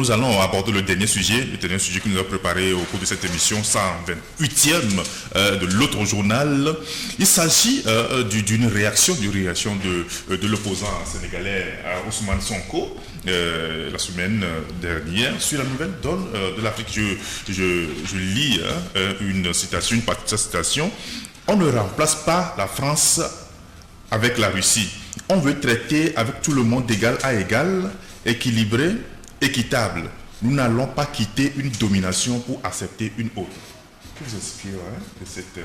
nous allons aborder le dernier sujet que nous avons préparé au cours de cette émission 128e de l'autre journal. Il s'agit d'une réaction de l'opposant sénégalais Ousmane Sonko la semaine dernière sur la nouvelle donne de l'Afrique. Je lis une citation, une partie de sa citation. On ne remplace pas la France avec la Russie. On veut traiter avec tout le monde d'égal à égal, équilibré, équitable. Nous n'allons pas quitter une domination pour accepter une autre. Que vous inspire de cette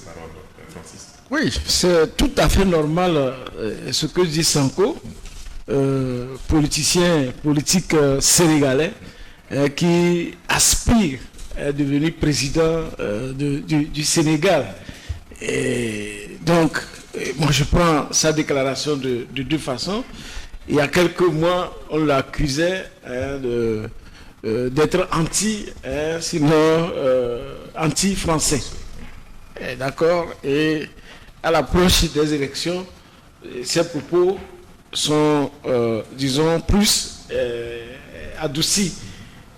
parole, Francis? Oui, c'est tout à fait normal ce que dit Sonko, politique sénégalais, qui aspire à devenir président du Sénégal. Et donc, moi je prends sa déclaration de deux façons. Il y a quelques mois, on l'accusait d'être anti-français. D'accord? Et à l'approche des élections, ses propos sont, disons, plus adoucis.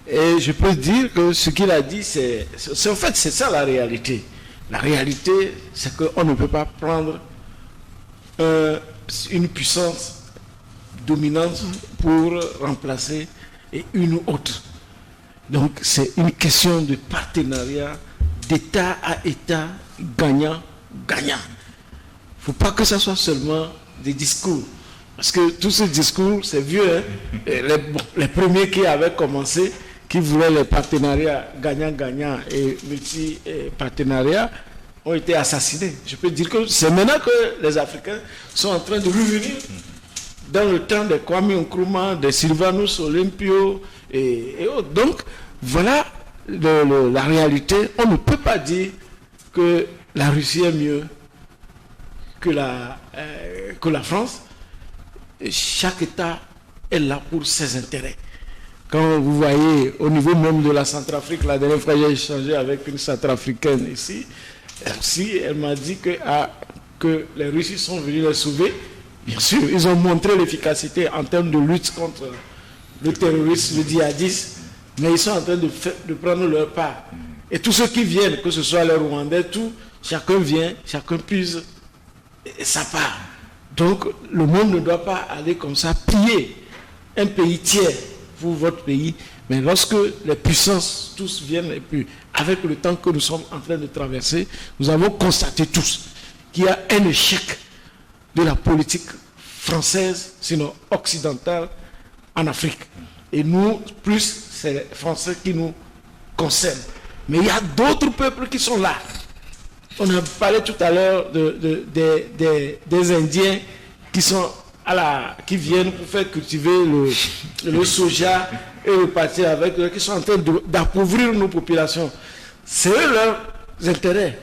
Et je peux dire que ce qu'il a dit, en fait, c'est ça la réalité. La réalité, c'est qu'on ne peut pas prendre une puissance dominante pour remplacer une ou autre. Donc, c'est une question de partenariat d'État à État, gagnant-gagnant. Il ne faut pas que ce soit seulement des discours. Parce que tous ces discours, c'est vieux. Hein? Les premiers qui avaient commencé, qui voulaient les partenariats gagnant-gagnant et multi-partenariats, ont été assassinés. Je peux dire que c'est maintenant que les Africains sont en train de revenir dans le temps de Kwame Nkrumah, de Sylvanus Olympio et autres. Donc, voilà la réalité. On ne peut pas dire que la Russie est mieux que la France. Et chaque État est là pour ses intérêts. Quand vous voyez au niveau même de la Centrafrique, la dernière fois j'ai échangé avec une Centrafricaine ici, elle m'a dit que les Russes sont venus les sauver. Bien sûr, ils ont montré l'efficacité en termes de lutte contre le terrorisme, le djihadisme, mais ils sont en train de prendre leur part. Et tous ceux qui viennent, que ce soit les Rwandais, chacun vient, chacun puise sa part. Donc, le monde ne doit pas aller comme ça, piller un pays tiers pour votre pays, mais lorsque les puissances tous viennent, et puis avec le temps que nous sommes en train de traverser, nous avons constaté tous qu'il y a un échec de la politique française, sinon occidentale, en Afrique. Et nous, plus, c'est les Français qui nous concernent. Mais il y a d'autres peuples qui sont là. On a parlé tout à l'heure des Indiens qui viennent pour faire cultiver le soja et le pâté avec eux, qui sont en train d'appauvrir nos populations. C'est eux leurs intérêts,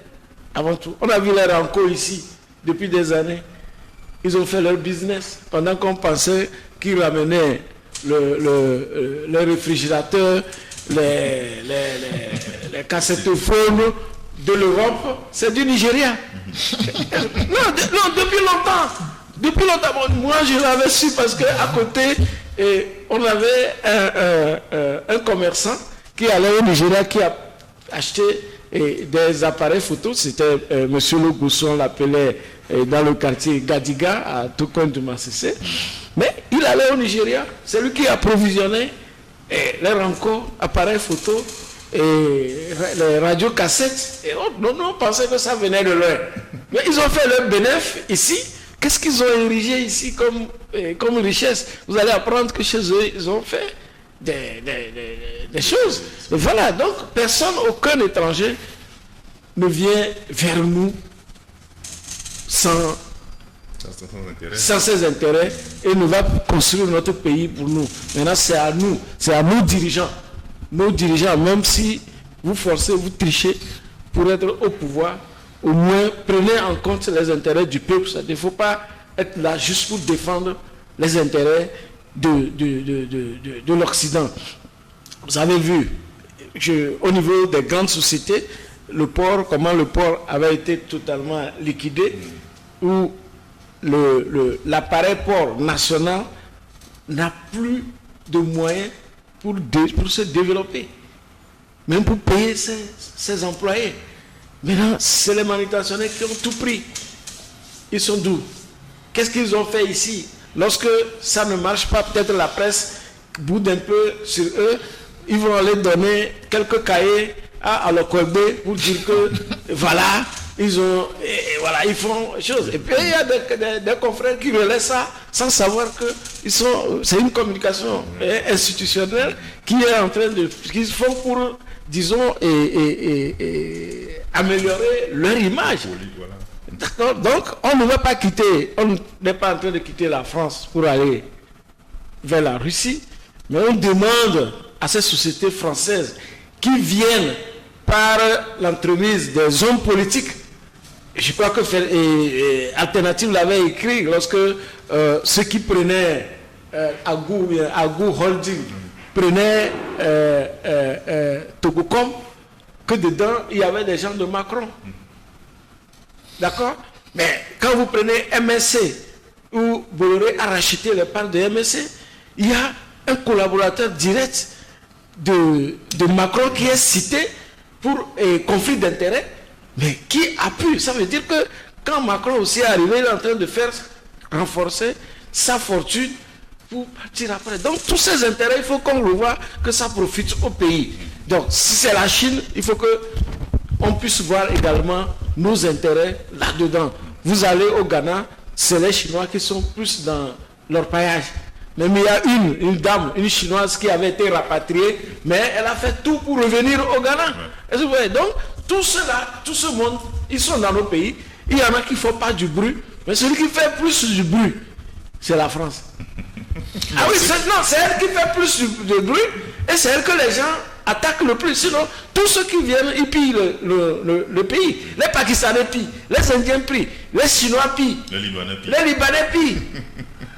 avant tout. On a vu les Ranco ici, depuis des années. Ils ont fait leur business pendant qu'on pensait qu'ils ramenaient les réfrigérateurs, les cassettophones de l'Europe. C'est du Nigeria. Non, depuis longtemps. Depuis longtemps. Moi, je l'avais su parce qu'à côté, on avait un commerçant qui allait au Nigeria qui a acheté des appareils photo. C'était M. Logousson, on l'appelait dans le quartier Gadiga, à tout coin de Massissé. Mais il allait au Nigeria. C'est lui qui approvisionnait les rencontres, appareils photo et les radiocassettes. Et on pensait que ça venait de l'heure. Mais ils ont fait leur bénéfice ici. Qu'est-ce qu'ils ont érigé ici comme richesse? Vous allez apprendre que chez eux, ils ont fait des choses. Et voilà, donc personne, aucun étranger ne vient vers nous sans ses intérêts et ne va construire notre pays pour nous. Maintenant, c'est à nous, c'est à nos dirigeants, même si vous forcez, vous trichez pour être au pouvoir, au moins prenez en compte les intérêts du peuple. Il ne faut pas être là juste pour défendre les intérêts de l'Occident. Vous avez vu, au niveau des grandes sociétés, comment le port avait été totalement liquidé, où l'appareil port national n'a plus de moyens pour se développer, même pour payer ses employés. Maintenant, c'est les manutentionnaires qui ont tout pris. Ils sont d'où? Qu'est-ce qu'ils ont fait ici? Lorsque ça ne marche pas, peut-être la presse boude un peu sur eux, ils vont aller donner quelques cahiers à Alokwebe pour dire que voilà, ils ont, et voilà, ils font chose. Et puis il y a des confrères qui relaient ça sans savoir que c'est une communication institutionnelle qui est en train de, qu'ils font pour, disons, améliorer leur image. D'accord. Donc on ne va pas quitter, on n'est pas en train de quitter la France pour aller vers la Russie, mais on demande à ces sociétés françaises qui viennent par l'entremise des hommes politiques. Je crois que Alternative l'avait écrit lorsque ceux qui prenaient Agou Holding prenaient Togocom, que dedans il y avait des gens de Macron. D'accord? Mais quand vous prenez MSC, où Bolloré a racheté les parts de MSC, il y a un collaborateur direct de Macron qui est cité pour conflit d'intérêts, mais qui a pu. Ça veut dire que quand Macron aussi est arrivé, il est en train de faire renforcer sa fortune pour partir après. Donc tous ces intérêts, il faut qu'on le voit que ça profite au pays. Donc si c'est la Chine, il faut que on puisse voir également nos intérêts là-dedans. Vous allez au Ghana, c'est les Chinois qui sont plus dans leur paillage. Même il y a une dame, une Chinoise qui avait été rapatriée, mais elle a fait tout pour revenir au Ghana. Et vous voyez, donc, tout cela, tout ce monde, ils sont dans nos pays. Il y en a qui ne font pas du bruit, mais celui qui fait plus du bruit, c'est la France. Ah oui, c'est elle qui fait plus de bruit, et c'est elle que les gens attaquent le plus. Sinon, tous ceux qui viennent, ils pillent le pays. Les Pakistanais pillent, les Indiens pillent, les Chinois pillent, les Libanais pillent.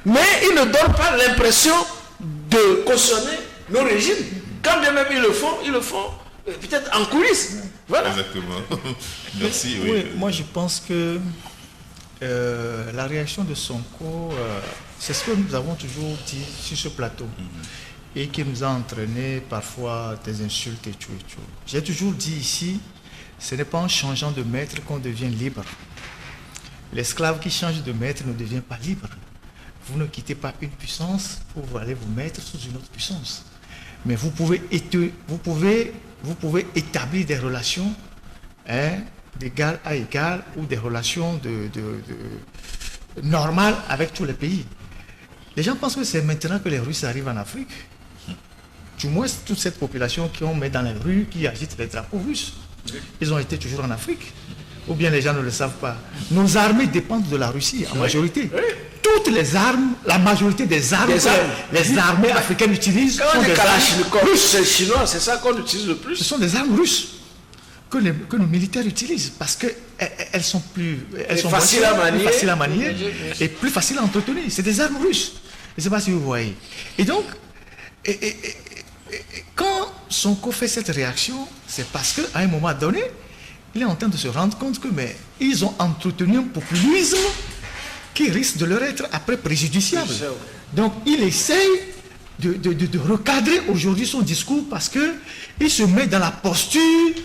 Mais ils ne donnent pas l'impression de cautionner nos régimes. Quand bien même ils le font peut-être en coulisses. Voilà. Exactement. Merci. Oui, moi je pense que la réaction de Sonko, c'est ce que nous avons toujours dit sur ce plateau. Et qui nous a entraîné parfois des insultes et tout. J'ai toujours dit ici, ce n'est pas en changeant de maître qu'on devient libre. L'esclave qui change de maître ne devient pas libre. Vous ne quittez pas une puissance pour aller vous mettre sous une autre puissance. Mais vous pouvez établir des relations d'égal à égal ou des relations normales avec tous les pays. Les gens pensent que c'est maintenant que les Russes arrivent en Afrique. Du moins, toute cette population qu'on met dans les rues, qui agite les drapeaux russes, ils ont été toujours en Afrique. Ou bien les gens ne le savent pas. Nos armées dépendent de la Russie en majorité. Toutes les armes, la majorité des armes que les armées africaines utilisent sont des armes russes. C'est chinois, c'est ça qu'on utilise le plus. Ce sont des armes russes que nos militaires utilisent parce qu'elles sont faciles à manier et plus faciles à entretenir. C'est des armes russes. Je ne sais pas si vous voyez. Et donc, quand Sonko fait cette réaction, c'est parce qu'à un moment donné, il est en train de se rendre compte que ils ont entretenu un populisme qui risque de leur être après préjudiciable. Donc il essaye de recadrer aujourd'hui son discours parce qu'il se met dans la posture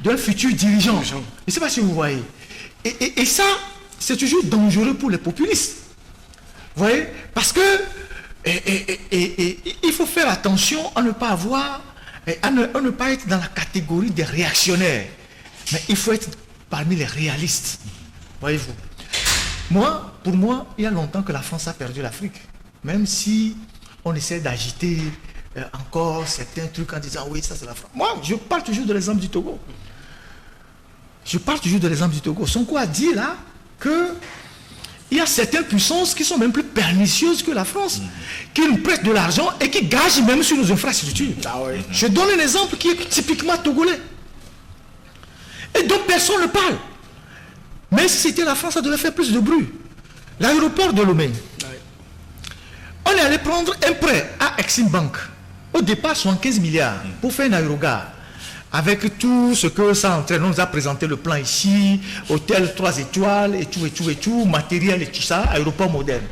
d'un futur dirigeant. Je ne sais pas si vous voyez. Et ça, c'est toujours dangereux pour les populistes. Vous voyez? Parce que il faut faire attention à ne pas à ne pas être dans la catégorie des réactionnaires. Mais il faut être parmi les réalistes. Voyez-vous. Pour moi, il y a longtemps que la France a perdu l'Afrique. Même si on essaie d'agiter encore certains trucs en disant oui, ça c'est la France. Moi, je parle toujours de l'exemple du Togo. Sonko a dit là qu'il y a certaines puissances qui sont même plus pernicieuses que la France, qui nous prêtent de l'argent et qui gagent même sur nos infrastructures. Je donne un exemple qui est typiquement togolais. Et donc personne ne parle. Mais si c'était la France, ça devait faire plus de bruit. L'aéroport de Lomé. On est allé prendre un prêt à Exim Bank. Au départ, 75 milliards pour faire un aérogare. Avec tout ce que ça entraîne. On nous a présenté le plan ici, hôtel 3 étoiles et tout, matériel et tout ça, aéroport moderne.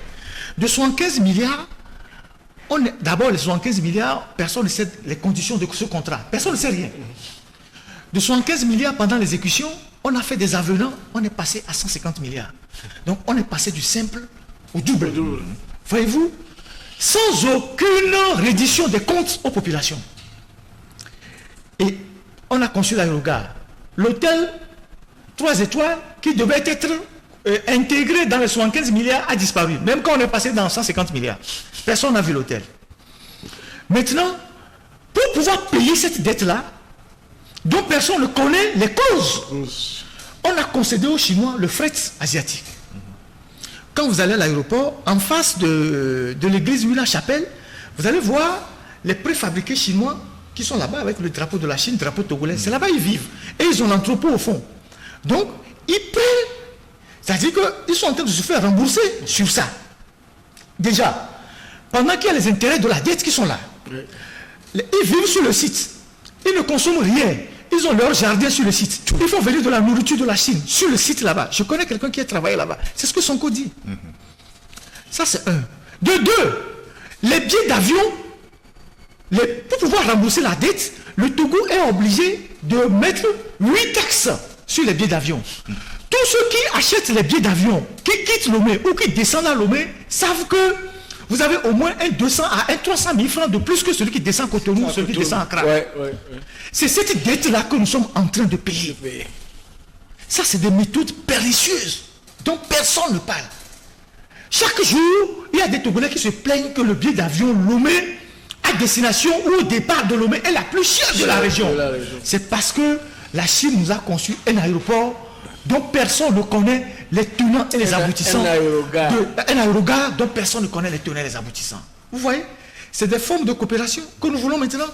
De 75 milliards, D'abord, les 75 milliards, personne ne sait les conditions de ce contrat. Personne ne sait rien. De 75 milliards pendant l'exécution, on a fait des avenants, on est passé à 150 milliards. Donc, on est passé du simple au double. Voyez-vous, sans aucune reddition des comptes aux populations. Et on a conçu l'aérogare. L'hôtel 3 étoiles qui devait être intégré dans les 75 milliards a disparu. Même quand on est passé dans 150 milliards. Personne n'a vu l'hôtel. Maintenant, pour pouvoir payer cette dette-là, dont personne ne connaît les causes, on a concédé aux Chinois le fret asiatique. Quand vous allez à l'aéroport, en face de l'église Huila-Chapelle, vous allez voir les préfabriqués chinois qui sont là-bas avec le drapeau de la Chine, le drapeau togolais. C'est là-bas ils vivent. Et ils ont l'entrepôt au fond. Donc, ils paient. C'est-à-dire qu'ils sont en train de se faire rembourser sur ça. Déjà, pendant qu'il y a les intérêts de la dette qui sont là, ils vivent sur le site. Ils ne consomment rien. Ils ont leur jardin sur le site. Ils font venir de la nourriture de la Chine sur le site là-bas. Je connais quelqu'un qui a travaillé là-bas. C'est ce que Sonko dit. Ça, c'est un. De deux, les billets d'avion, pour pouvoir rembourser la dette, le Togo est obligé de mettre 8 taxes sur les billets d'avion. Tous ceux qui achètent les billets d'avion, qui quittent Lomé ou qui descendent à Lomé, savent que vous avez au moins un 200 à un 300 000 francs de plus que celui qui descend à Cotonou ou celui qui descend à Accra. C'est cette dette-là que nous sommes en train de payer. Ça, c'est des méthodes pernicieuses dont personne ne parle. Chaque jour, il y a des Togolais qui se plaignent que le billet d'avion Lomé à destination ou au départ de Lomé est la plus chère de la région. C'est parce que la Chine nous a conçu un aéroport dont personne ne connaît les tenants et les aboutissants. Un aérogare dont personne ne connaît les tenants et les aboutissants. Vous voyez, c'est des formes de coopération que nous voulons maintenant.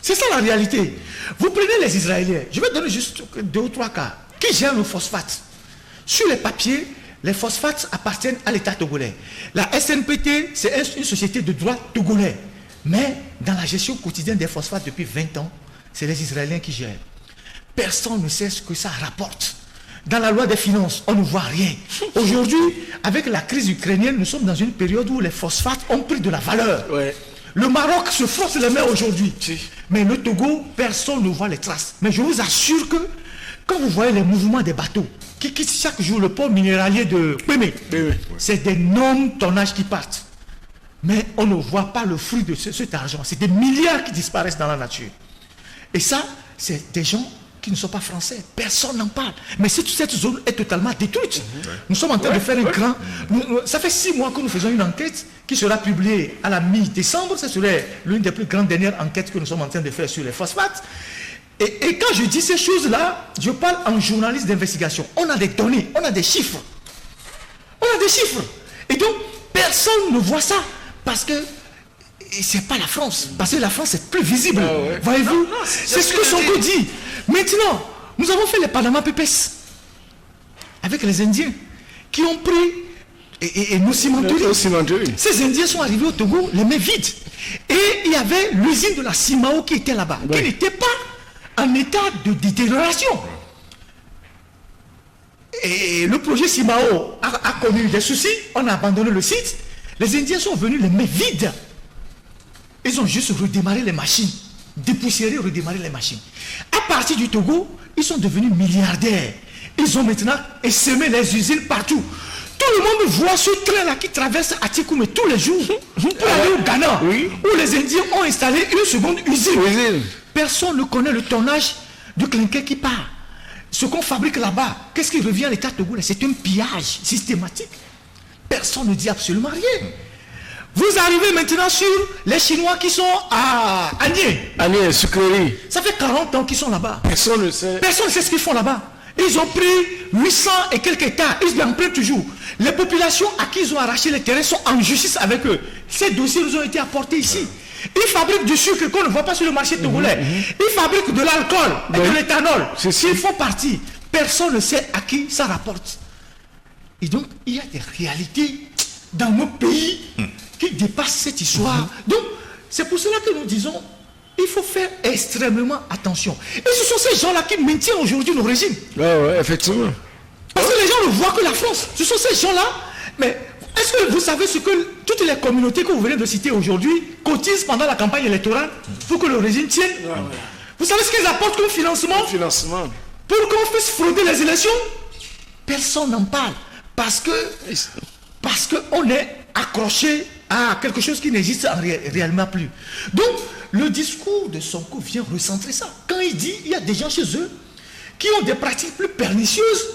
C'est ça la réalité. Vous prenez les Israéliens, je vais donner juste 2 ou 3 cas, qui gèrent le phosphate. Sur les papiers, les phosphates appartiennent à l'État togolais. La SNPT, c'est une société de droit togolais. Mais dans la gestion quotidienne des phosphates depuis 20 ans, c'est les Israéliens qui gèrent. Personne ne sait ce que ça rapporte. Dans la loi des finances, on ne voit rien. Aujourd'hui, avec la crise ukrainienne, nous sommes dans une période où les phosphates ont pris de la valeur. Le Maroc se frotte les mains aujourd'hui. Mais le Togo, personne ne voit les traces. Mais je vous assure que quand vous voyez les mouvements des bateaux qui quittent chaque jour le port minéralier de Pémé, c'est d'énormes tonnages qui partent. Mais on ne voit pas le fruit de cet argent. C'est des milliards qui disparaissent dans la nature. Et ça, c'est des gens qui ne sont pas français. Personne n'en parle. Mais cette zone est totalement détruite. Nous sommes en train de faire un grand... Ça fait 6 mois que nous faisons une enquête qui sera publiée à la mi-décembre. Ce serait l'une des plus grandes dernières enquêtes que nous sommes en train de faire sur les phosphates. Et quand je dis ces choses-là, je parle en journaliste d'investigation. On a des données, on a des chiffres. On a des chiffres. Et donc, personne ne voit ça. Parce que c'est pas la France. Parce que la France est plus visible. Voyez-vous, c'est ce que Sonko dit. Maintenant, nous avons fait les Panama Papers avec les Indiens qui ont pris et nos cimenteries. Ces Indiens sont arrivés au Togo, les mains vides. Et il y avait l'usine de la Simao qui était là-bas, qui n'était pas en état de détérioration. Et le projet Simao a connu des soucis, on a abandonné le site. Les Indiens sont venus les mains vides. Ils ont juste redémarré les machines. Dépoussiérer, redémarrer les machines. À partir du Togo, ils sont devenus milliardaires. Ils ont maintenant essaimé les usines partout. Tout le monde voit ce train-là qui traverse Atikoumé tous les jours pour aller au Ghana, où les Indiens ont installé une seconde usine. Personne ne connaît le tonnage de clinker qui part. Ce qu'on fabrique là-bas, qu'est-ce qui revient à l'État togolais? C'est un pillage systématique. Personne ne dit absolument rien. Vous arrivez maintenant sur les Chinois qui sont à Agnès, sucrerie. Ça fait 40 ans qu'ils sont là-bas. Personne ne sait. Personne ne sait ce qu'ils font là-bas. Ils ont pris 800 et quelques hectares. Ils en prennent toujours. Les populations à qui ils ont arraché les terrains sont en justice avec eux. Ces dossiers nous ont été apportés ici. Ils fabriquent du sucre qu'on ne voit pas sur le marché togolais. Ils fabriquent de l'alcool et de l'éthanol. S'ils font partie, personne ne sait à qui ça rapporte. Et donc, il y a des réalités dans nos pays qui dépassent cette histoire. Donc, c'est pour cela que nous disons, il faut faire extrêmement attention. Et ce sont ces gens-là qui maintiennent aujourd'hui nos régimes. Effectivement. Parce que les gens ne voient que la France. Ce sont ces gens-là, mais Est-ce que vous savez ce que toutes les communautés que vous venez de citer aujourd'hui cotisent pendant la campagne électorale pour que le régime tienne? Vous savez ce qu'ils apportent comme financement? Pour qu'on puisse frauder les élections? Personne n'en parle. Parce qu'on est accroché à quelque chose qui n'existe réellement plus. Donc, le discours de Sonko vient recentrer ça. Quand il dit il y a des gens chez eux qui ont des pratiques plus pernicieuses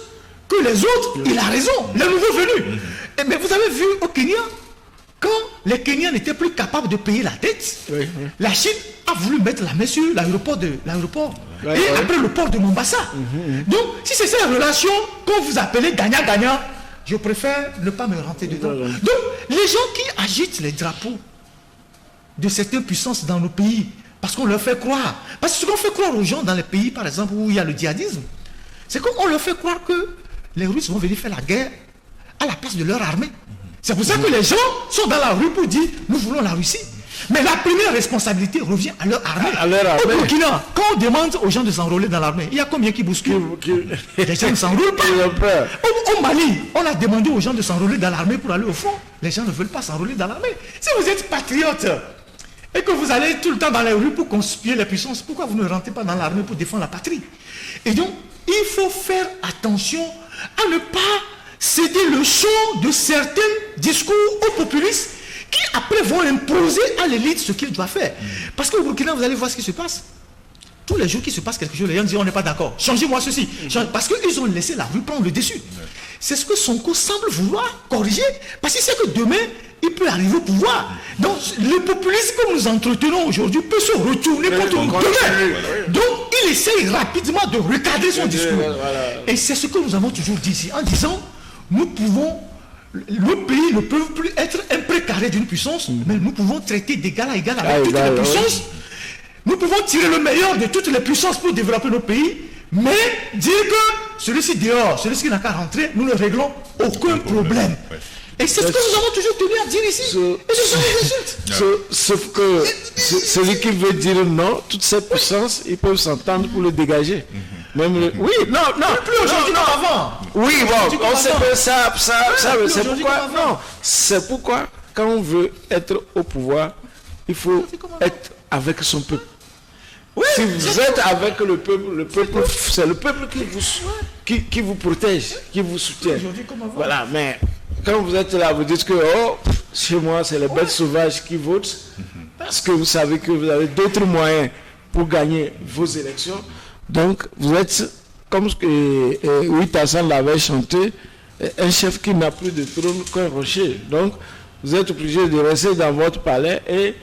que les autres, il a raison, les nouveaux venus. Mais vous avez vu au Kenya, quand les Kenyans n'étaient plus capables de payer la dette, la Chine a voulu mettre la main sur l'aéroport et après le port de Mombasa. Donc, si c'est cette relation qu'on vous appelez gagnant-gagnant, je préfère ne pas me rentrer dedans. Donc, les gens qui agitent les drapeaux de certaines puissances dans nos pays, parce qu'on leur fait croire, parce que ce qu'on fait croire aux gens dans les pays, par exemple, où il y a le djihadisme, c'est qu'on leur fait croire que les Russes vont venir faire la guerre à la place de leur armée. C'est pour ça que les gens sont dans la rue pour dire, nous voulons la Russie. Mais la première responsabilité revient à leur armée. Au Burkina, quand on demande aux gens de s'enrôler dans l'armée, il y a combien qui bousculent? Les gens ne s'enrôlent pas. Au Mali, on a demandé aux gens de s'enrôler dans l'armée pour aller au front. Les gens ne veulent pas s'enrôler dans l'armée. Si vous êtes patriote et que vous allez tout le temps dans les rues pour conspirer les puissances, pourquoi vous ne rentrez pas dans l'armée pour défendre la patrie? Et donc, il faut faire attention à ne pas céder le champ de certains discours aux populistes qui après vont imposer à l'élite ce qu'il doit faire. Parce qu'au Burkina, vous allez voir ce qui se passe. Tous les jours qu'il se passe quelque chose, les gens disent on n'est pas d'accord. Changez-moi ceci. Parce qu'ils ont laissé la rue prendre le dessus. C'est ce que Sonko semble vouloir corriger. Parce qu'il sait que demain, il peut arriver au pouvoir. Donc, le populisme que nous entretenons aujourd'hui peut se retourner contre nous demain. Donc, il essaye rapidement de recadrer son discours. Et c'est ce que nous avons toujours dit ici, en disant, nous pouvons, le pays ne peut plus être un précaré d'une puissance, mais nous pouvons traiter d'égal à égal avec toutes les puissances. Nous pouvons tirer le meilleur de toutes les puissances pour développer nos pays, mais dire que celui-ci dehors, celui-ci qui n'a qu'à rentrer, nous ne réglons aucun problème. Et c'est ce que nous avons toujours tenu à dire ici. Et ce sont les résultats. Sauf que celui qui veut dire non, toutes ces puissances, ils peuvent s'entendre pour le dégager. Même oui, non. Plus aujourd'hui qu'avant. Oui, bon, on sait que ça c'est pourquoi. Non, c'est pourquoi, quand on veut être au pouvoir, il faut être avec son peuple. Oui, si vous êtes avec le peuple, c'est le peuple qui vous protège, qui vous soutient. Voilà, mais quand vous êtes là, vous dites que chez moi, c'est les bêtes sauvages qui votent, parce que vous savez que vous avez d'autres moyens pour gagner vos élections. Donc, vous êtes, comme ce que Ouitassan l'avait chanté, un chef qui n'a plus de trône qu'un rocher. Donc, vous êtes obligé de rester dans votre palais et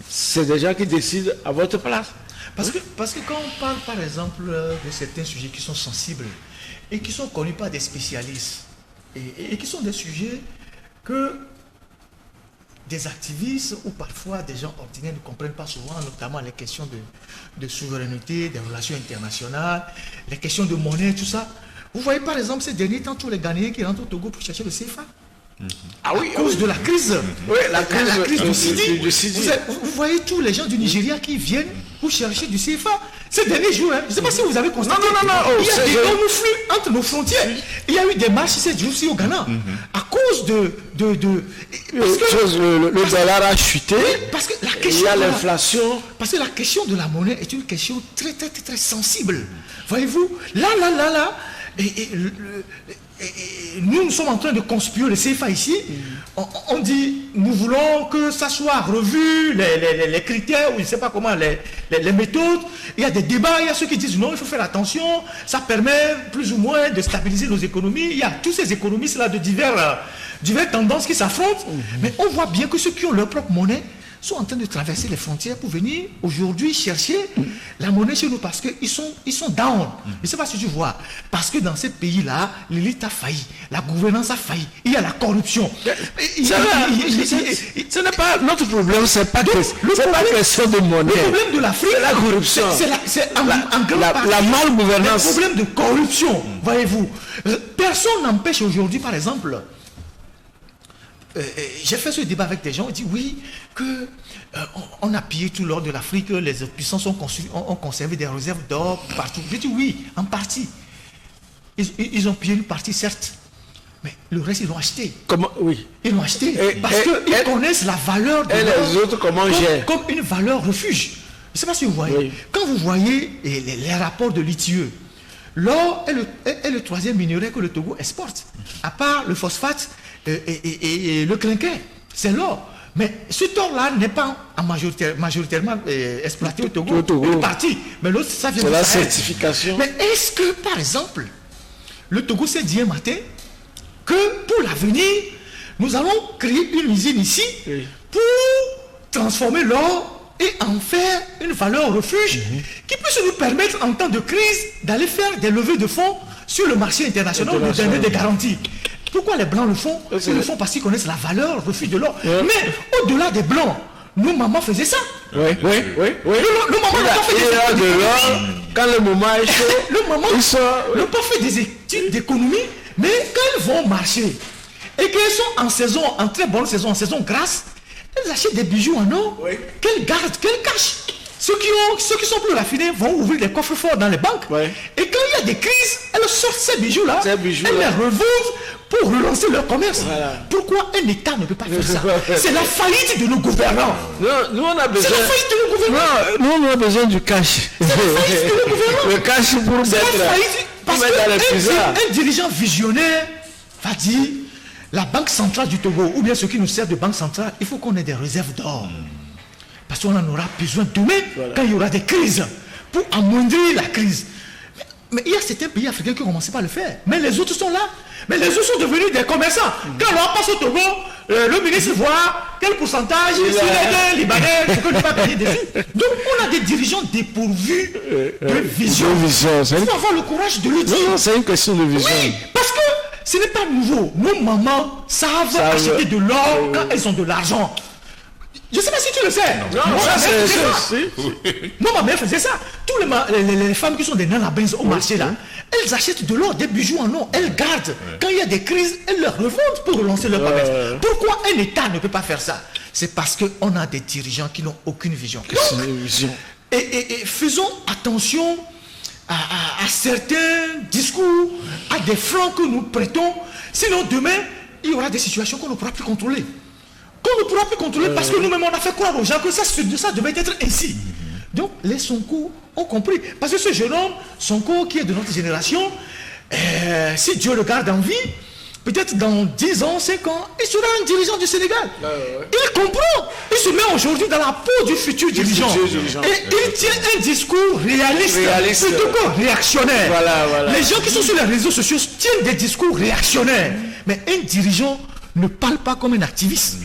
c'est des gens qui décident à votre place. Parce que quand on parle, par exemple, de certains sujets qui sont sensibles et qui sont connus par des spécialistes, et qui sont des sujets que des activistes ou parfois des gens ordinaires ne comprennent pas souvent, notamment les questions de souveraineté, des relations internationales, les questions de monnaie, tout ça. Vous voyez par exemple ces derniers temps tous les Ghanéens qui rentrent au Togo pour chercher le CFA. À cause de la crise, la crise du Sidi. Vous voyez tous les gens du Nigeria qui viennent pour chercher du CFA. Ces derniers jours, je ne sais pas si vous avez constaté. Non. Il y a des grands flux entre nos frontières. Il y a eu des marches ces jours-ci au Ghana. À cause le dollar a chuté. Parce que la question, il y a l'inflation. Parce que la question de la monnaie est une question très, très, très, très sensible. Voyez-vous, là. Nous sommes en train de conspirer le CFA ici. On dit, nous voulons que ça soit revu, les critères, ou je ne sais pas comment, les méthodes. Il y a des débats, il y a ceux qui disent non, il faut faire attention. Ça permet plus ou moins de stabiliser nos économies. Il y a tous ces économistes-là de diverses tendances qui s'affrontent. Mais on voit bien que ceux qui ont leur propre monnaie sont en train de traverser les frontières pour venir aujourd'hui chercher la monnaie chez nous parce qu'ils sont down. Je ne sais pas si tu vois. Parce que dans ces pays-là, l'élite a failli, la gouvernance a failli, il y a la corruption. Ce n'est pas notre problème, c'est pas question de monnaie. Le problème de l'Afrique, c'est la corruption. C'est en grande partie la malgouvernance. Le problème de corruption, voyez-vous. Personne n'empêche aujourd'hui, par exemple, j'ai fait ce débat avec des gens, ils disent oui, on a pillé tout l'or de l'Afrique, les puissances ont conservé des réserves d'or partout. J'ai dit oui, en partie. Ils ont pillé une partie, certes. Mais le reste, ils l'ont acheté. Comment, oui. Ils l'ont acheté parce qu'ils connaissent la valeur de l'or. Et les autres, comment gèrent? Comme une valeur refuge. Je ne sais pas si vous voyez. Oui. Quand vous voyez les rapports de l'ITIE, l'or est le troisième minerai que le Togo exporte. À part le phosphate et le clinquer. C'est l'or. Mais ce or-là n'est pas majoritairement exploité au Togo. Une partie. Mais l'autre, ça vient de la Sahel. certification. Mais est-ce que, par exemple, le Togo s'est dit un matin que pour l'avenir, nous allons créer une usine ici pour transformer l'or et en faire une valeur refuge qui puisse nous permettre en temps de crise d'aller faire des levées de fonds sur le marché international ou de donner des garanties. Pourquoi les Blancs le font? Ils le font parce qu'ils connaissent la valeur refuge de l'or. Mais au-delà des Blancs, nos mamans faisaient ça. Oui. Nos mamans n'ont pas fait Il y a de l'or, quand le moment est chaud, nos mamans n'ont pas fait des études d'économie, mais quand elles vont marcher et qu'elles sont en saison, en très bonne saison, en saison grasse, elles achètent des bijoux en or qu'elles gardent, qu'elles cachent. Ceux qui sont plus raffinés vont ouvrir des coffres forts dans les banques. Et quand il y a des crises, elles sortent ces bijoux-là, elles les revendent pour relancer leur commerce. Pourquoi un État ne peut pas faire ça? C'est la faillite de nos gouvernants. Nous, on a besoin. C'est la faillite de nos gouvernants. Nous, on a besoin du cash. C'est la faillite de nos gouvernants. Le cash pour mettre. Parce qu'un dirigeant visionnaire va dire la Banque centrale du Togo, ou bien ce qui nous sert de banque centrale, il faut qu'on ait des réserves d'or. Parce qu'on en aura besoin demain quand il y aura des crises, pour amoindrir la crise. Mais il y a certains pays africains qui ont commencé par le faire. Mais les autres sont là. Mais les autres sont devenus des commerçants. Quand on passe au Togo, le ministre voit quel pourcentage, s'il est libanais, il ne peut pas payer dessus. Donc on a des dirigeants dépourvus de vision. Il faut avoir le courage de le dire. Non, c'est une question de vision. Oui, parce que ce n'est pas nouveau. Nos mamans savent acheter de l'or quand elles ont de l'argent. Je ne sais pas si tu le sais. Non, ma mère faisait ça. Toutes les femmes qui sont des nanabins au marché là, elles achètent de l'or, des bijoux en or, elles gardent. Quand il y a des crises, elles les revendent pour relancer leur commerce. Pourquoi un État ne peut pas faire ça? C'est parce qu'on a des dirigeants qui n'ont aucune vision. Donc, et faisons attention à certains discours, à des flancs que nous prêtons. Sinon, demain, il y aura des situations qu'on ne pourra plus contrôler. Qu'on ne pourra plus contrôler parce que nous-mêmes, on a fait croire aux gens que ça devait être ainsi. Donc, les Sonko ont compris. Parce que ce jeune homme, Sonko, qui est de notre génération, si Dieu le garde en vie, peut-être dans 10 ans, 5 ans, il sera un dirigeant du Sénégal. Il comprend. Il se met aujourd'hui dans la peau du futur dirigeant. Et il tient un discours réaliste. Plutôt que réactionnaire. Les gens qui sont sur les réseaux sociaux tiennent des discours réactionnaires. Mais un dirigeant ne parle pas comme un activiste.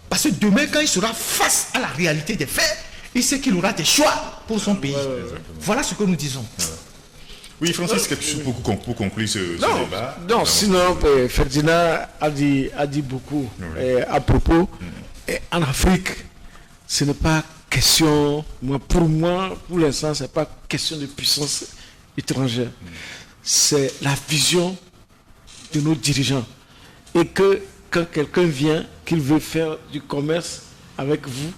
Parce que demain, quand il sera face à la réalité des faits, il sait qu'il aura des choix pour son pays. Voilà ce que nous disons. Oui, Francis, quelque chose pour conclure ce débat. Non, sinon, Ferdinand a dit beaucoup à propos. En Afrique, ce n'est pas question, pour l'instant, ce n'est pas question de puissance étrangère. C'est la vision de nos dirigeants. Et que quand quelqu'un vient, qu'il veut faire du commerce avec vous,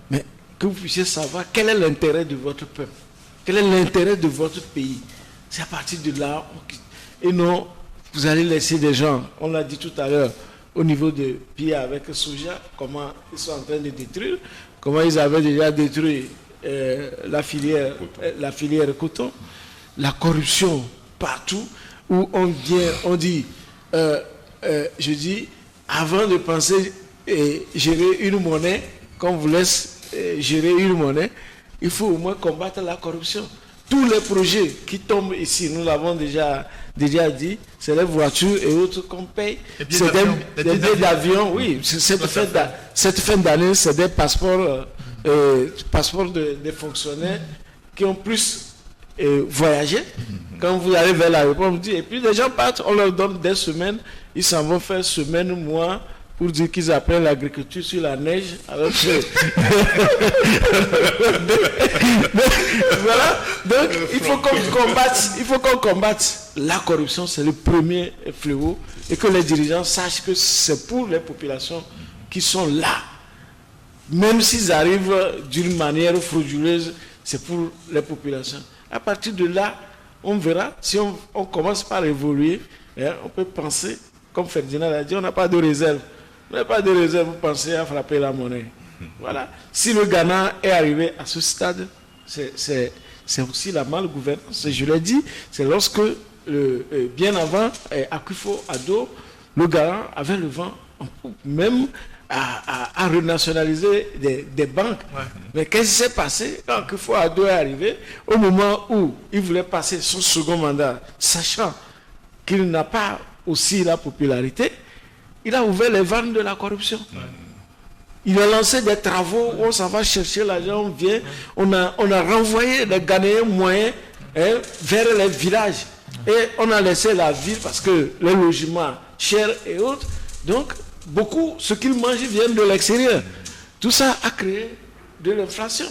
mais que vous puissiez savoir quel est l'intérêt de votre peuple, quel est l'intérêt de votre pays. C'est à partir de là, et non, vous allez laisser des gens, on l'a dit tout à l'heure, au niveau de Pia avec Soja, comment ils sont en train de détruire, comment ils avaient déjà détruit la filière coton, la corruption partout, où on dit, je dis, avant de penser gérer une monnaie, qu'on vous laisse gérer une monnaie, il faut au moins combattre la corruption. Tous les projets qui tombent ici, nous l'avons déjà dit, c'est les voitures et autres qu'on paye. C'est des billets d'avion, oui. Cette fin d'année, c'est des passeports des fonctionnaires qui ont plus voyagé. Quand vous allez vers l'aéroport, on vous dit, et puis les gens partent, on leur donne des semaines, ils s'en vont faire semaine, mois, pour dire qu'ils apprennent l'agriculture sur la neige. Alors que... Voilà. Donc, il faut qu'on combatte la corruption, c'est le premier fléau, et que les dirigeants sachent que c'est pour les populations qui sont là. Même s'ils arrivent d'une manière frauduleuse, c'est pour les populations. À partir de là, on verra, si on commence par évoluer, on peut penser comme Ferdinand l'a dit, on n'a pas de réserve. On n'a pas de réserve, vous pensez à frapper la monnaie. Voilà. Si le Ghana est arrivé à ce stade, c'est aussi la malgouvernance. Je l'ai dit, c'est lorsque, bien avant Akufo-Addo, le Ghana avait le vent en poupe, même à renationaliser des banques. Ouais. Mais qu'est-ce qui s'est passé quand Akufo-Addo est arrivé, au moment où il voulait passer son second mandat, sachant qu'il n'a pas aussi la popularité, il a ouvert les vannes de la corruption. Ouais. Il a lancé des travaux où on s'en va chercher l'argent, on vient, on a renvoyé les Ghanéens moyens vers les villages. Et on a laissé la ville parce que les logements chers et autres. Donc, beaucoup, ce qu'ils mangent viennent de l'extérieur. Tout ça a créé de l'inflation.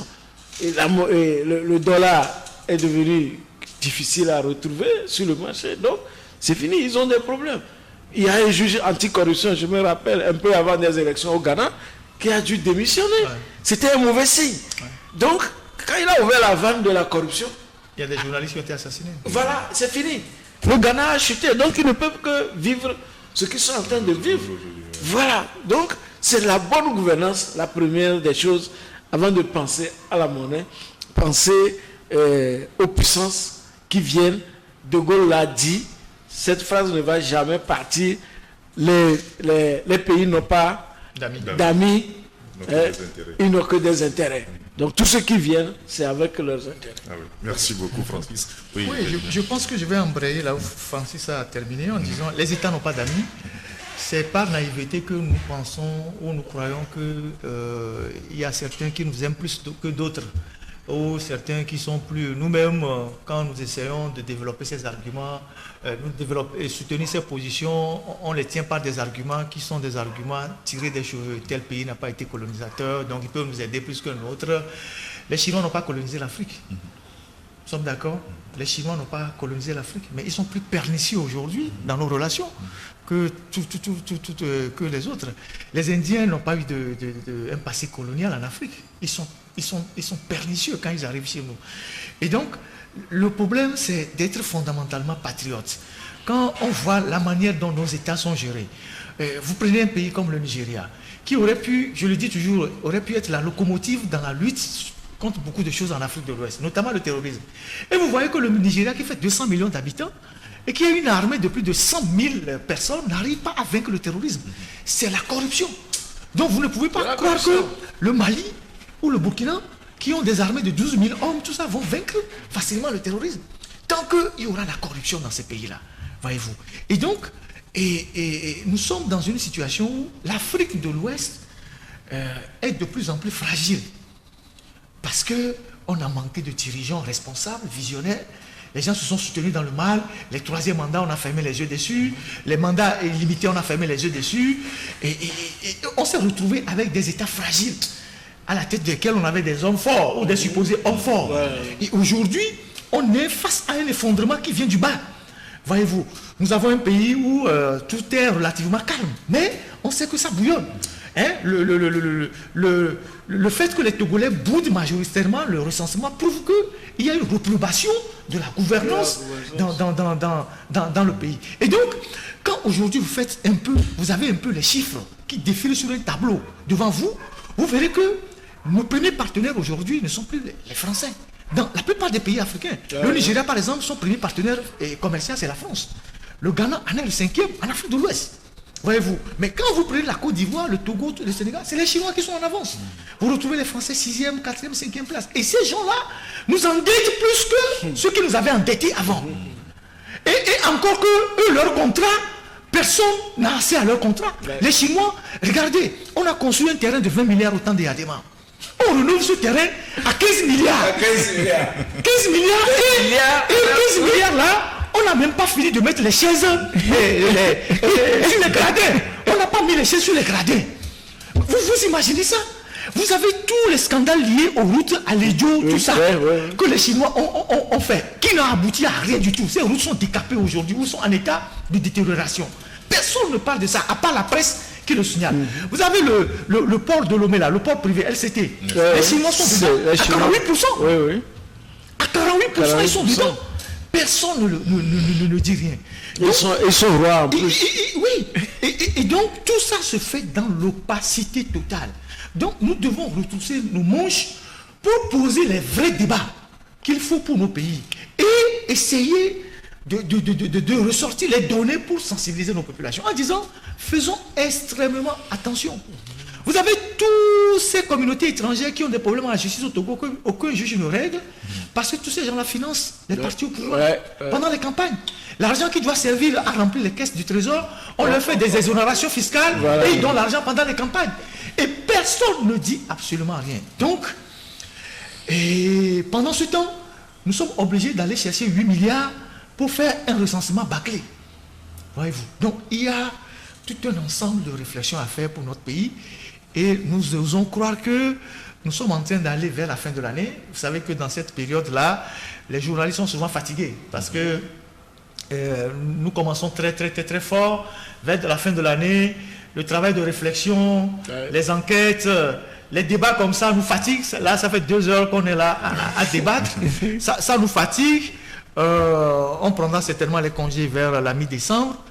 Et le dollar est devenu difficile à retrouver sur le marché. Donc, c'est fini, ils ont des problèmes. Il y a un juge anticorruption, je me rappelle, un peu avant des élections au Ghana, qui a dû démissionner. Ouais. C'était un mauvais signe. Ouais. Donc, quand il a ouvert la vanne de la corruption... Il y a des journalistes qui ont été assassinés. Voilà, c'est fini. Le Ghana a chuté. Donc, ils ne peuvent que vivre ce qu'ils sont en train de vivre. Voilà. Donc, c'est la bonne gouvernance, la première des choses, avant de penser à la monnaie, penser aux puissances qui viennent. De Gaulle l'a dit, cette phrase ne va jamais partir. Les pays n'ont pas d'amis, ils n'ont que des intérêts. Donc tous ceux qui viennent, c'est avec leurs intérêts. Ah oui. Merci beaucoup, Francis. Oui, je pense que je vais embrayer là où Francis a terminé en disant les États n'ont pas d'amis. C'est par naïveté que nous pensons ou nous croyons qu'il y a certains qui nous aiment plus que d'autres, ou certains qui sont plus... Nous-mêmes, quand nous essayons de développer ces arguments, et soutenir ces positions, on les tient par des arguments qui sont des arguments tirés des cheveux. Tel pays n'a pas été colonisateur, donc il peut nous aider plus qu'un autre. Les Chinois n'ont pas colonisé l'Afrique. Nous sommes d'accord? Les Chinois n'ont pas colonisé l'Afrique, mais ils sont plus pernicieux aujourd'hui dans nos relations que les autres. Les Indiens n'ont pas eu un passé colonial en Afrique. Ils sont pernicieux quand ils arrivent chez nous. Et donc, le problème, c'est d'être fondamentalement patriote. Quand on voit la manière dont nos États sont gérés, vous prenez un pays comme le Nigeria, qui aurait pu, je le dis toujours, aurait pu être la locomotive dans la lutte contre beaucoup de choses en Afrique de l'Ouest, notamment le terrorisme. Et vous voyez que le Nigeria, qui fait 200 millions d'habitants, et qui a une armée de plus de 100 000 personnes, n'arrive pas à vaincre le terrorisme. C'est la corruption. Donc vous ne pouvez pas croire que le Mali ou le Burkina, qui ont des armées de 12 000 hommes, tout ça, vont vaincre facilement le terrorisme. Tant qu'il y aura la corruption dans ces pays-là, voyez-vous. Et donc, nous sommes dans une situation où l'Afrique de l'Ouest est de plus en plus fragile. Parce qu'on a manqué de dirigeants responsables, visionnaires. Les gens se sont soutenus dans le mal. Les troisièmes mandats, on a fermé les yeux dessus. Les mandats illimités, on a fermé les yeux dessus. Et on s'est retrouvé avec des États fragiles, à la tête desquels on avait des hommes forts, ou des supposés hommes forts. Ouais. Et aujourd'hui, on est face à un effondrement qui vient du bas. Voyez-vous, nous avons un pays où tout est relativement calme. Mais on sait que ça bouillonne. Hein? Le fait que les Togolais boudent majoritairement le recensement prouve qu'il y a une reprobation de la gouvernance dans le pays. Et donc, quand aujourd'hui vous avez un peu les chiffres qui défilent sur un tableau devant vous, vous verrez que nos premiers partenaires aujourd'hui ne sont plus les Français. Dans la plupart des pays africains, le Nigeria par exemple, son premier partenaire commercial c'est la France. Le Ghana en est le 5e en Afrique de l'Ouest. Voyez-vous, mais quand vous prenez la Côte d'Ivoire, le Togo, le Sénégal, c'est les Chinois qui sont en avance. Vous retrouvez les Français 6e, 4e, 5e place. Et ces gens-là nous endettent plus que ceux qui nous avaient endettés avant. Et encore que eux, leur contrat, personne n'a accès à leur contrat. Les Chinois, regardez, on a construit un terrain de 20 milliards au temps des Yadema. On renouvelle ce terrain à 15 milliards. 15 milliards. 15 milliards. Et 15 milliards là, on n'a même pas fini de mettre les chaises sur les gradins. On n'a pas mis les chaises sur les gradins. Vous imaginez ça? Vous avez tous les scandales liés aux routes à l'Edio, tout ça, que les Chinois ont fait, qui n'a abouti à rien du tout. Ces routes sont décapées aujourd'hui, ou sont en état de détérioration. Personne ne parle de ça, à part la presse qui le signale. Vous avez le port de Lomé, là, le port privé, LCT. Les Chinois sont dedans, à 48%. À 48%, ils sont dedans. Personne ne dit rien. Donc, ils sont rois en plus. Oui, Et donc, tout ça se fait dans l'opacité totale. Donc, nous devons retrousser nos manches pour poser les vrais débats qu'il faut pour nos pays. Et essayer de ressortir les données pour sensibiliser nos populations. En disant, faisons extrêmement attention. Vous avez toutes ces communautés étrangères qui ont des problèmes à la justice au Togo qu'aucun juge ne règle parce que tous ces gens-là financent les partis au pouvoir pendant les campagnes. L'argent qui doit servir à remplir les caisses du trésor, on leur fait des exonérations fiscales et ils donnent l'argent pendant les campagnes. Et personne ne dit absolument rien. Donc, et pendant ce temps, nous sommes obligés d'aller chercher 8 milliards pour faire un recensement bâclé. Voyez-vous. Donc, il y a tout un ensemble de réflexions à faire pour notre pays. Et nous osons croire que nous sommes en train d'aller vers la fin de l'année. Vous savez que dans cette période-là, les journalistes sont souvent fatigués parce que nous commençons très fort. Vers la fin de l'année, le travail de réflexion, les enquêtes, les débats comme ça nous fatiguent. Là, ça fait 2 heures qu'on est là à débattre. Ça nous fatigue. On prendra certainement les congés vers la mi-décembre.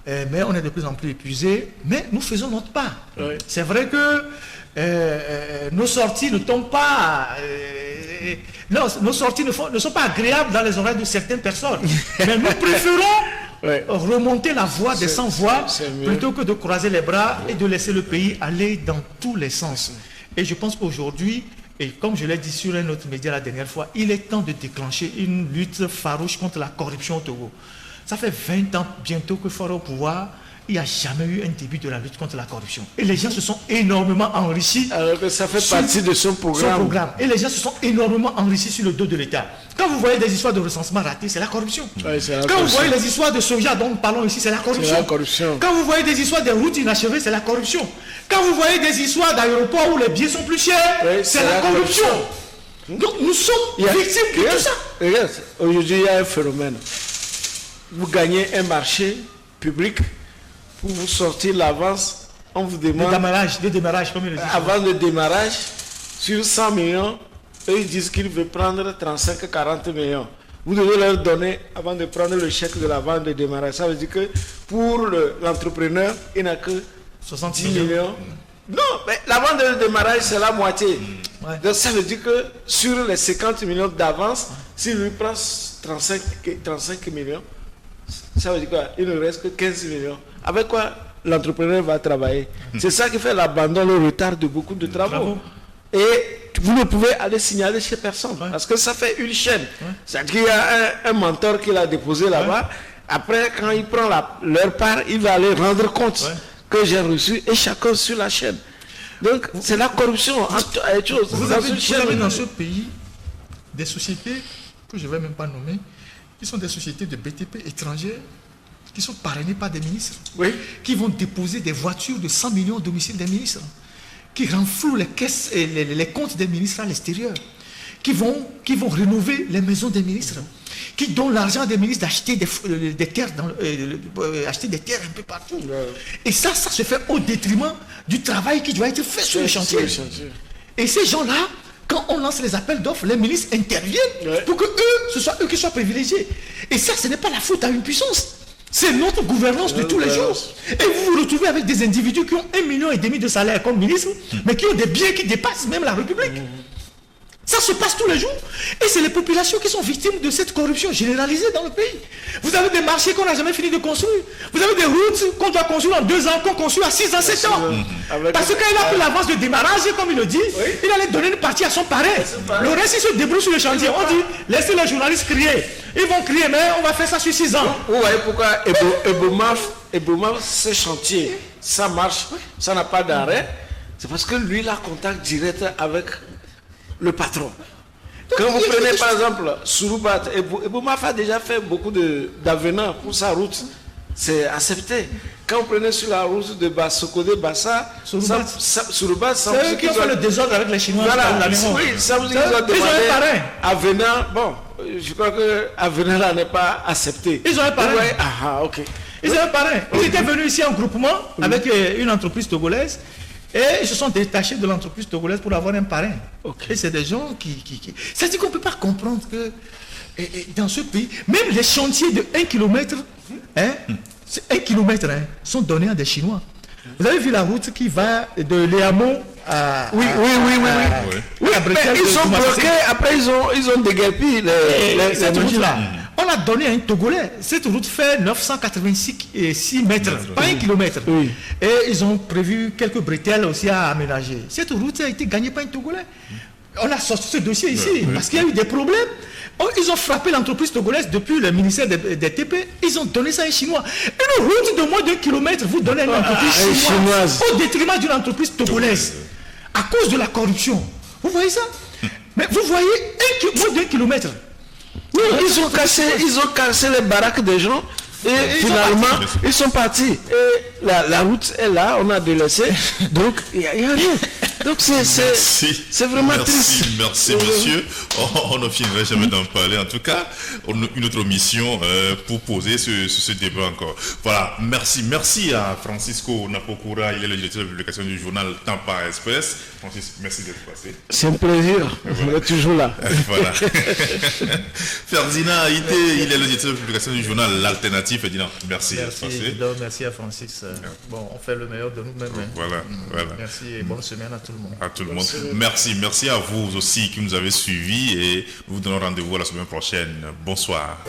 Mais on est de plus en plus épuisé, mais nous faisons notre part. C'est vrai que nos sorties ne tombent pas... non, nos sorties ne sont pas agréables dans les oreilles de certaines personnes. Mais nous préférons remonter la voie des sans-voix plutôt que de croiser les bras et de laisser le pays aller dans tous les sens. Et je pense qu'aujourd'hui, et comme je l'ai dit sur un autre média la dernière fois, il est temps de déclencher une lutte farouche contre la corruption au Togo. Ça fait 20 ans bientôt que Faro au pouvoir, il n'y a jamais eu un début de la lutte contre la corruption. Et les gens se sont énormément enrichis. Alors que ça fait partie de son programme. Et les gens se sont énormément enrichis sur le dos de l'État. Quand vous voyez des histoires de recensement raté, c'est la corruption. Quand vous voyez les histoires de soja dont nous parlons ici, c'est la corruption. Quand vous voyez des histoires de routes inachevées, c'est la corruption. Quand vous voyez des histoires d'aéroports où les billets sont plus chers, c'est la corruption. Donc nous sommes victimes de tout ça. Regarde, aujourd'hui il y a un phénomène. Vous gagnez un marché public, pour vous sortir l'avance, on vous demande... Le démarrage, comme il le dit. Avant le démarrage, sur 100 millions, eux ils disent qu'ils veulent prendre 35-40 millions. Vous devez leur donner, avant de prendre le chèque de la vente de démarrage. Ça veut dire que pour l'entrepreneur, il n'a que 70 millions. Non, mais la vente de démarrage, c'est la moitié. Donc ça veut dire que sur les 50 millions d'avance, s'il lui prend 35 millions, ça veut dire quoi? Il ne reste que 15 millions. Avec quoi l'entrepreneur va travailler? C'est ça qui fait l'abandon, le retard de beaucoup de travaux. Et vous ne pouvez aller signaler chez personne. Parce que ça fait une chaîne. C'est-à-dire qu'il y a un mentor qui l'a déposé là-bas. Après, quand il prend leur part, il va aller rendre compte que j'ai reçu. Et chacun sur la chaîne. Donc, c'est la corruption. Vous avez dans ce pays des sociétés que je ne vais même pas nommer, qui sont des sociétés de BTP étrangères, qui sont parrainées par des ministres, qui vont déposer des voitures de 100 millions au domicile des ministres, qui renflouent les caisses et les comptes des ministres à l'extérieur, qui vont rénover les maisons des ministres, qui donnent l'argent des ministres d'acheter des terres, acheter des terres un peu partout. Et ça se fait au détriment du travail qui doit être fait sur le chantier. Et ces gens-là, quand on lance les appels d'offres, les ministres interviennent pour que ce soit eux qui soient privilégiés. Et ça, ce n'est pas la faute à une puissance. C'est notre gouvernance de tous les jours. Et vous vous retrouvez avec des individus qui ont 1,5 million de salaire comme ministre, mais qui ont des biens qui dépassent même la République. Ça se passe tous les jours. Et c'est les populations qui sont victimes de cette corruption généralisée dans le pays. Vous avez des marchés qu'on n'a jamais fini de construire. Vous avez des routes qu'on doit construire en 2 ans, qu'on construit à 6 ans, 7 ans. Parce que quand il a pris l'avance de démarrage, comme il le dit, il allait donner une partie à son parrain. Le reste, il se débrouille sur le chantier. On dit, laissez les journalistes crier. Ils vont crier, mais on va faire ça sur 6 ans. Vous voyez pourquoi Ebomaf, ce chantier, ça marche, ça n'a pas d'arrêt. C'est parce que lui, il a contact direct avec le patron. Quand vous prenez par exemple Surubat, Ebomaf a déjà fait beaucoup d'avenants pour sa route. C'est accepté. Quand vous prenez sur la route de Sokode Bassa, Surubat, ça c'est eux qui ont fait le désordre avec les Chinois. Voilà, oui, ça vous dit qu'ils ont demandé avenant. Bon, je crois que avenant là n'est pas accepté. Ils ont un parrain. Ok. Ils ont un parrain. Ils étaient venus ici en groupement avec une entreprise togolaise. Et ils se sont détachés de l'entreprise togolaise pour avoir un parrain. Et c'est des gens qui... C'est-à-dire qu'on ne peut pas comprendre que dans ce pays, même les chantiers de 1 km, c'est 1 kilomètre, sont donnés à des Chinois. Vous avez vu la route qui va de Léamont à... Oui. à Bretel, Mais ils sont bloqués, après ils ont déguerpi cette les route-là. On l'a donné à un Togolais. Cette route fait 986 mètres, pas 1 kilomètre. Oui. Et ils ont prévu quelques bretelles aussi à aménager. Cette route a été gagnée par un Togolais. On a sorti ce dossier ici parce qu'il y a eu des problèmes. Ils ont frappé l'entreprise togolaise depuis le ministère des TP. Ils ont donné ça à un Chinois. Une route de moins d'1 kilomètre, vous donnez à une entreprise chinoise au détriment d'une entreprise togolaise à cause de la corruption. Vous voyez ça? Mais vous voyez moins d'1 kilomètre. Oui, ils ont cassé les baraques des gens et finalement ils sont partis. Et la route est là, on a délaissé. Donc il n'y a rien. Donc c'est vraiment triste. Merci monsieur. On ne finirait jamais d'en parler. En tout cas, on a une autre mission pour poser ce débat encore. Voilà, merci à Francisco Napokura, il est le directeur de publication du journal Tampa Express. Francis, merci d'être passé. C'est un plaisir, on est toujours là. Voilà. Ferdinand Haïté, il est le directeur de publication du journal L'Alternative. Ferdinand, merci d'être passé. Merci à Francis. Bon, on fait le meilleur de nous-mêmes. Voilà. Merci et bonne semaine à tout le monde. À tout le monde. Merci à vous aussi qui nous avez suivis et nous vous donnons rendez-vous la semaine prochaine. Bonsoir.